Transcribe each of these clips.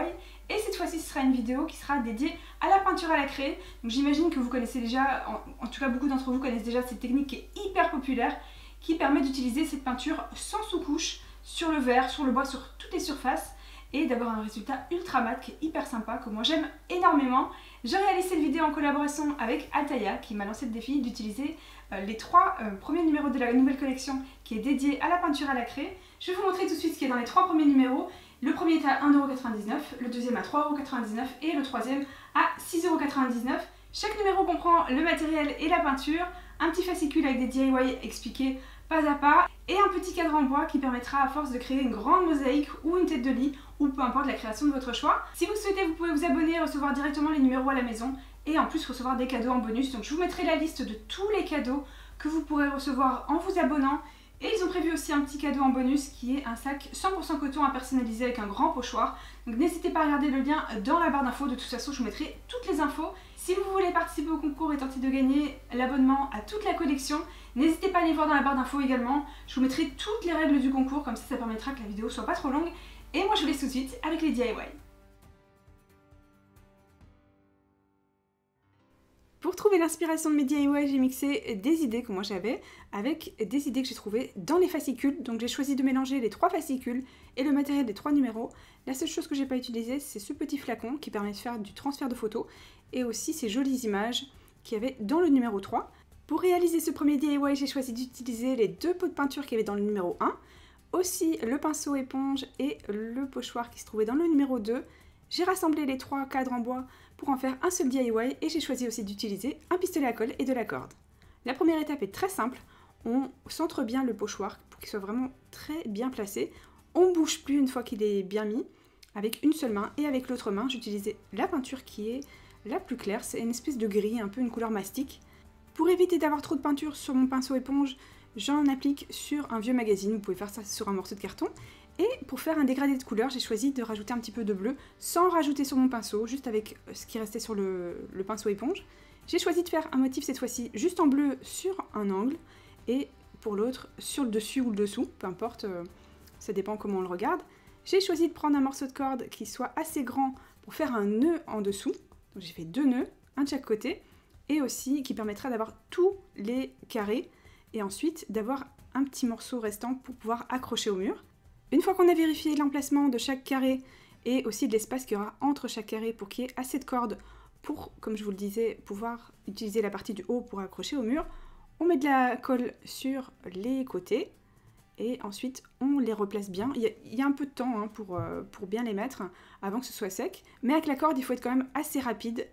et cette fois-ci ce sera une vidéo qui sera dédiée à la peinture à la craie. Donc j'imagine que vous connaissez déjà, en tout cas beaucoup d'entre vous connaissent déjà cette technique qui est hyper populaire, qui permet d'utiliser cette peinture sans sous-couche sur le verre, sur le bois, sur toutes les surfaces et d'avoir un résultat ultra mat qui est hyper sympa, que moi j'aime énormément. J'ai réalisé cette vidéo en collaboration avec Ataya qui m'a lancé le défi d'utiliser les 3 premiers numéros de la nouvelle collection qui est dédiée à la peinture à la craie. Je vais vous montrer tout de suite ce qui est dans les 3 premiers numéros. Le premier est à 1,99 €, le deuxième à 3,99 € et le troisième à 6,99 €. Chaque numéro comprend le matériel et la peinture, un petit fascicule avec des DIY expliqués pas à pas et un petit cadre en bois qui permettra à force de créer une grande mosaïque ou une tête de lit ou peu importe la création de votre choix. Si vous le souhaitez, vous pouvez vous abonner et recevoir directement les numéros à la maison et en plus recevoir des cadeaux en bonus. Donc je vous mettrai la liste de tous les cadeaux que vous pourrez recevoir en vous abonnant. Et ils ont prévu aussi un petit cadeau en bonus qui est un sac 100% coton à personnaliser avec un grand pochoir. Donc n'hésitez pas à regarder le lien dans la barre d'infos. De toute façon, je vous mettrai toutes les infos. Si vous voulez participer au concours et tenter de gagner l'abonnement à toute la collection, n'hésitez pas à aller voir dans la barre d'infos également. Je vous mettrai toutes les règles du concours, comme ça permettra que la vidéo soit pas trop longue. Et moi je vous laisse tout de suite avec les DIY. Pour trouver l'inspiration de mes DIY, j'ai mixé des idées que moi j'avais avec des idées que j'ai trouvées dans les fascicules. Donc j'ai choisi de mélanger les 3 fascicules et le matériel des 3 numéros. La seule chose que j'ai pas utilisée, c'est ce petit flacon qui permet de faire du transfert de photos et aussi ces jolies images qu'il y avait dans le numéro 3. Pour réaliser ce premier DIY, j'ai choisi d'utiliser les 2 pots de peinture qu'il y avait dans le numéro 1, aussi le pinceau éponge et le pochoir qui se trouvait dans le numéro 2. J'ai rassemblé les 3 cadres en bois pour en faire un seul DIY et j'ai choisi aussi d'utiliser un pistolet à colle et de la corde. La première étape est très simple, on centre bien le pochoir pour qu'il soit vraiment très bien placé. On ne bouge plus une fois qu'il est bien mis, avec une seule main et avec l'autre main j'utilisais la peinture qui est la plus claire, c'est une espèce de gris, un peu une couleur mastic. Pour éviter d'avoir trop de peinture sur mon pinceau éponge, j'en applique sur un vieux magazine, vous pouvez faire ça sur un morceau de carton. Et pour faire un dégradé de couleur, j'ai choisi de rajouter un petit peu de bleu sans rajouter sur mon pinceau, juste avec ce qui restait sur le pinceau éponge. J'ai choisi de faire un motif cette fois-ci juste en bleu sur un angle et pour l'autre sur le dessus ou le dessous, peu importe, ça dépend comment on le regarde. J'ai choisi de prendre un morceau de corde qui soit assez grand pour faire un nœud en dessous. Donc j'ai fait 2 nœuds, un de chaque côté, et aussi qui permettra d'avoir tous les carrés et ensuite d'avoir un petit morceau restant pour pouvoir accrocher au mur. Une fois qu'on a vérifié l'emplacement de chaque carré et aussi de l'espace qu'il y aura entre chaque carré pour qu'il y ait assez de cordes pour, comme je vous le disais, pouvoir utiliser la partie du haut pour accrocher au mur, on met de la colle sur les côtés et ensuite on les replace bien. Il y a un peu de temps hein, pour bien les mettre avant que ce soit sec, mais avec la corde il faut être quand même assez rapide.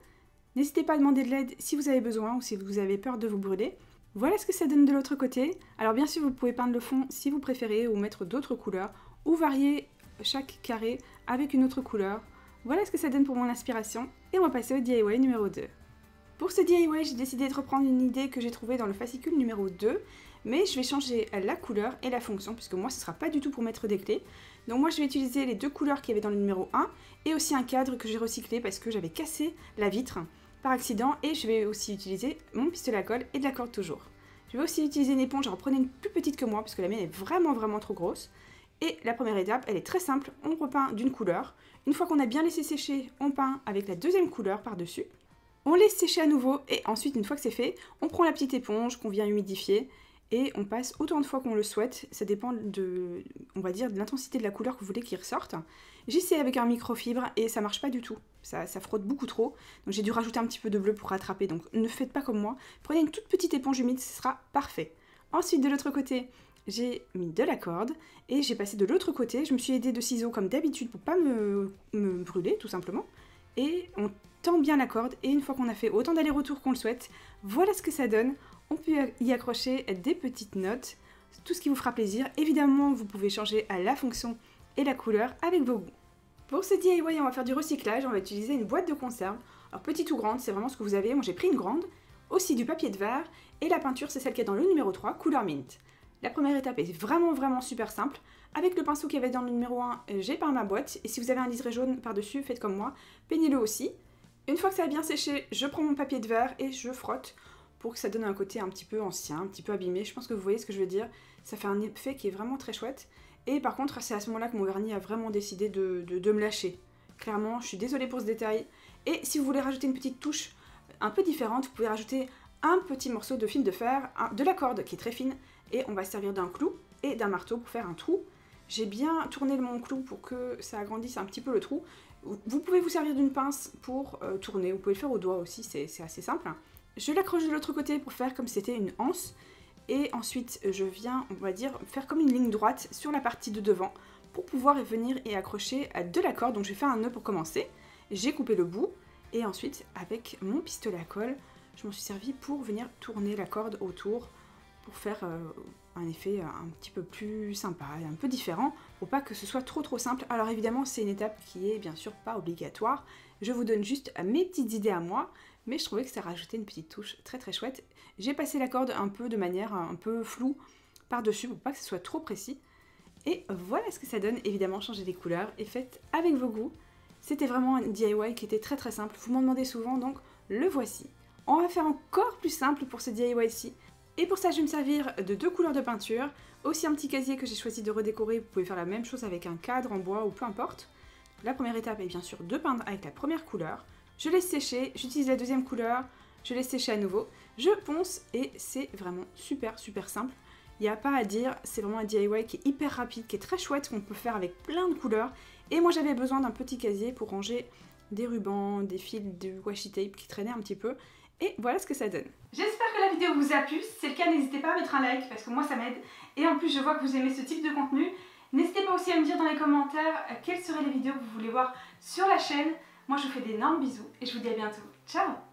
N'hésitez pas à demander de l'aide si vous avez besoin ou si vous avez peur de vous brûler. Voilà ce que ça donne de l'autre côté. Alors bien sûr vous pouvez peindre le fond si vous préférez ou mettre d'autres couleurs ou varier chaque carré avec une autre couleur. Voilà ce que ça donne pour mon inspiration et on va passer au DIY numéro 2. Pour ce DIY j'ai décidé de reprendre une idée que j'ai trouvée dans le fascicule numéro 2 mais je vais changer la couleur et la fonction puisque moi ce ne sera pas du tout pour mettre des clés. Donc moi je vais utiliser les 2 couleurs qu'il y avait dans le numéro 1 et aussi un cadre que j'ai recyclé parce que j'avais cassé la vitre par accident et je vais aussi utiliser mon pistolet à colle et de la corde toujours. Je vais aussi utiliser une éponge, j'en prenais une plus petite que moi parce que la mienne est vraiment trop grosse. Et la première étape, elle est très simple, on repeint d'une couleur. Une fois qu'on a bien laissé sécher, on peint avec la deuxième couleur par-dessus. On laisse sécher à nouveau et ensuite, une fois que c'est fait, on prend la petite éponge qu'on vient humidifier et on passe autant de fois qu'on le souhaite. Ça dépend de, on va dire, de l'intensité de la couleur que vous voulez qu'il ressorte. J'essaie avec un microfibre et ça marche pas du tout. Ça frotte beaucoup trop. Donc j'ai dû rajouter un petit peu de bleu pour rattraper. Donc ne faites pas comme moi. Prenez une toute petite éponge humide, ce sera parfait. Ensuite, de l'autre côté, j'ai mis de la corde et j'ai passé de l'autre côté. Je me suis aidée de ciseaux comme d'habitude pour pas me brûler tout simplement. Et on tend bien la corde et une fois qu'on a fait autant d'allers-retours qu'on le souhaite, voilà ce que ça donne. On peut y accrocher des petites notes, tout ce qui vous fera plaisir. Évidemment, vous pouvez changer à la fonction et la couleur avec vos goûts. Pour ce DIY, on va faire du recyclage, on va utiliser une boîte de conserve. Alors petite ou grande, c'est vraiment ce que vous avez. Moi j'ai pris une grande, aussi du papier de verre et la peinture c'est celle qui est dans le numéro 3, couleur mint. La première étape est vraiment super simple. Avec le pinceau qu'il y avait dans le numéro 1, j'ai peint ma boîte. Et si vous avez un liseré jaune par-dessus, faites comme moi, peignez-le aussi. Une fois que ça a bien séché, je prends mon papier de verre et je frotte pour que ça donne un côté un petit peu ancien, un petit peu abîmé. Je pense que vous voyez ce que je veux dire. Ça fait un effet qui est vraiment très chouette. Et par contre, c'est à ce moment-là que mon vernis a vraiment décidé de me lâcher. Clairement, je suis désolée pour ce détail. Et si vous voulez rajouter une petite touche un peu différente, vous pouvez rajouter un petit morceau de fil de fer, de la corde qui est très fine, et on va se servir d'un clou et d'un marteau pour faire un trou. J'ai bien tourné mon clou pour que ça agrandisse un petit peu le trou. Vous pouvez vous servir d'une pince pour tourner, vous pouvez le faire au doigt aussi, c'est assez simple. Je l'accroche de l'autre côté pour faire comme si c'était une anse. Et ensuite, je viens, on va dire, faire comme une ligne droite sur la partie de devant pour pouvoir venir et accrocher de la corde. Donc je vais faire un nœud pour commencer. J'ai coupé le bout et ensuite, avec mon pistolet à colle, je m'en suis servi pour venir tourner la corde autour pour faire un effet un petit peu plus sympa et un peu différent pour pas que ce soit trop simple. Alors évidemment, c'est une étape qui est bien sûr pas obligatoire. Je vous donne juste mes petites idées à moi, mais je trouvais que ça rajoutait une petite touche très chouette. J'ai passé la corde un peu de manière un peu floue par-dessus pour pas que ce soit trop précis. Et voilà ce que ça donne. Évidemment, changez les couleurs et faites avec vos goûts. C'était vraiment un DIY qui était très simple. Vous m'en demandez souvent, donc le voici. On va faire encore plus simple pour ce DIY-ci. Et pour ça, je vais me servir de 2 couleurs de peinture, aussi un petit casier que j'ai choisi de redécorer. Vous pouvez faire la même chose avec un cadre en bois ou peu importe. La première étape est bien sûr de peindre avec la première couleur. Je laisse sécher, j'utilise la deuxième couleur, je laisse sécher à nouveau. Je ponce et c'est vraiment super simple. Il n'y a pas à dire, c'est vraiment un DIY qui est hyper rapide, qui est très chouette, qu'on peut faire avec plein de couleurs. Et moi j'avais besoin d'un petit casier pour ranger des rubans, des fils, du washi tape qui traînaient un petit peu. Et voilà ce que ça donne. J'espère que la vidéo vous a plu. Si c'est le cas, n'hésitez pas à mettre un like parce que moi ça m'aide. Et en plus, je vois que vous aimez ce type de contenu. N'hésitez pas aussi à me dire dans les commentaires quelles seraient les vidéos que vous voulez voir sur la chaîne. Moi, je vous fais d'énormes bisous et je vous dis à bientôt. Ciao!